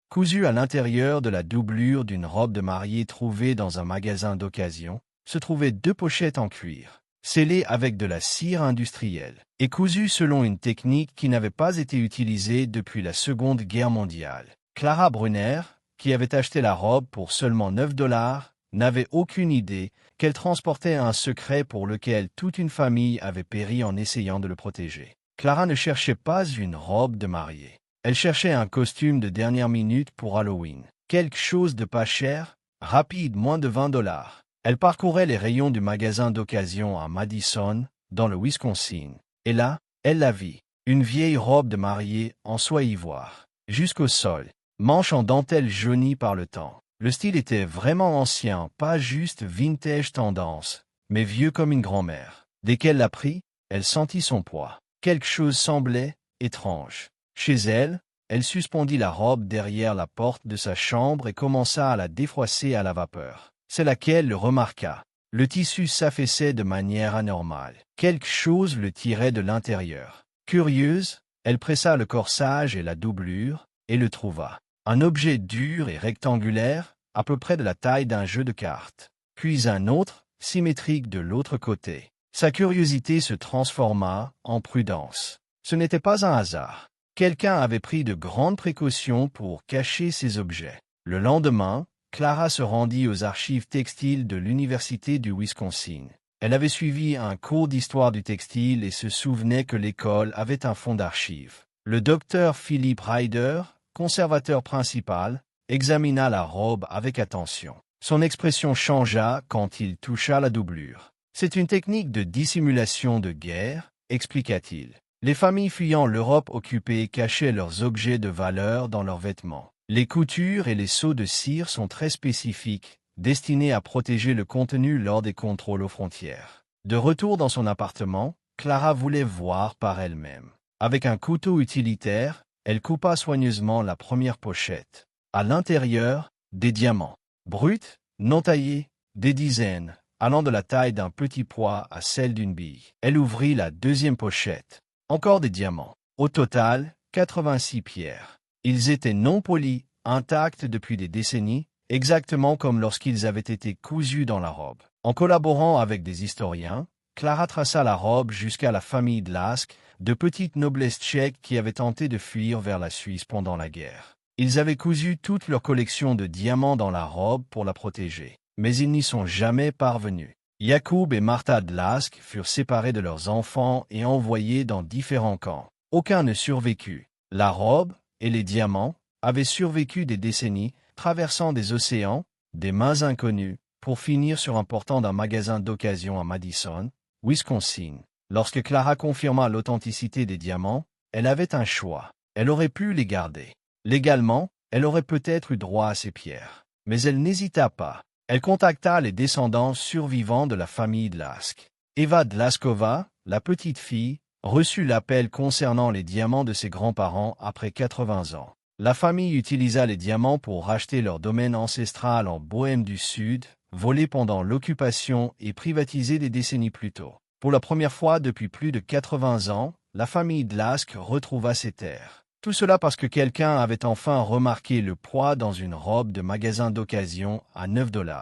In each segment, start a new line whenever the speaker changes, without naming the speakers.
Cousu à l'intérieur de la doublure d'une robe de mariée trouvée dans un magasin d'occasion, se trouvaient 2 pochettes en cuir, scellées avec de la cire industrielle, et cousues selon une technique qui n'avait pas été utilisée depuis la Seconde Guerre mondiale. Clara Brunner, qui avait acheté la robe pour seulement 9 $, n'avait aucune idée qu'elle transportait un secret pour lequel toute une famille avait péri en essayant de le protéger. Clara ne cherchait pas une robe de mariée. Elle cherchait un costume de dernière minute pour Halloween. Quelque chose de pas cher, rapide, moins de 20 $. Elle parcourait les rayons du magasin d'occasion à Madison, dans le Wisconsin. Et là, elle la vit. Une vieille robe de mariée en soie ivoire, jusqu'au sol, manches en dentelle jaunie par le temps. Le style était vraiment ancien, pas juste vintage tendance, mais vieux comme une grand-mère. Dès qu'elle l'a pris, elle sentit son poids. Quelque chose semblait étrange. Chez elle, elle suspendit la robe derrière la porte de sa chambre et commença à la défroisser à la vapeur. C'est laquelle le remarqua. Le tissu s'affaissait de manière anormale. Quelque chose le tirait de l'intérieur. Curieuse, elle pressa le corsage et la doublure, et le trouva. Un objet dur et rectangulaire, à peu près de la taille d'un jeu de cartes. Puis un autre, symétrique de l'autre côté. Sa curiosité se transforma en prudence. Ce n'était pas un hasard. Quelqu'un avait pris de grandes précautions pour cacher ces objets. Le lendemain, Clara se rendit aux archives textiles de l'Université du Wisconsin. Elle avait suivi un cours d'histoire du textile et se souvenait que l'école avait un fonds d'archives. Le docteur Philip Ryder, conservateur principal, examina la robe avec attention. Son expression changea quand il toucha la doublure. « C'est une technique de dissimulation de guerre », expliqua-t-il. Les familles fuyant l'Europe occupée cachaient leurs objets de valeur dans leurs vêtements. Les coutures et les seaux de cire sont très spécifiques, destinés à protéger le contenu lors des contrôles aux frontières. De retour dans son appartement, Clara voulait voir par elle-même. Avec un couteau utilitaire, elle coupa soigneusement la première pochette. À l'intérieur, des diamants. Bruts, non taillés, des dizaines, allant de la taille d'un petit pois à celle d'une bille. Elle ouvrit la deuxième pochette. Encore des diamants. Au total, 86 pierres. Ils étaient non polis, intacts depuis des décennies, exactement comme lorsqu'ils avaient été cousus dans la robe. En collaborant avec des historiens, Clara traça la robe jusqu'à la famille Dlask, de petites noblesses tchèques qui avaient tenté de fuir vers la Suisse pendant la guerre. Ils avaient cousu toute leur collection de diamants dans la robe pour la protéger, mais ils n'y sont jamais parvenus. Jakub et Martha Dlask furent séparés de leurs enfants et envoyés dans différents camps. Aucun ne survécut. La robe et les diamants avaient survécu des décennies, traversant des océans, des mains inconnues, pour finir sur un portant d'un magasin d'occasion à Madison, Wisconsin. Lorsque Clara confirma l'authenticité des diamants, elle avait un choix. Elle aurait pu les garder. Légalement, elle aurait peut-être eu droit à ces pierres. Mais elle n'hésita pas. Elle contacta les descendants survivants de la famille Dlask. Eva Dlaskova, la petite fille, reçut l'appel concernant les diamants de ses grands-parents après 80 ans. La famille utilisa les diamants pour racheter leur domaine ancestral en Bohême du Sud, volé pendant l'occupation et privatisé des décennies plus tôt. Pour la première fois depuis plus de 80 ans, la famille Dlask retrouva ses terres. Tout cela parce que quelqu'un avait enfin remarqué le poids dans une robe de magasin d'occasion à 9 $.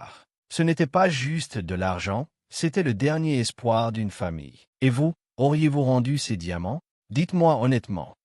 Ce n'était pas juste de l'argent, c'était le dernier espoir d'une famille. Et vous, auriez-vous rendu ces diamants? Dites-moi honnêtement.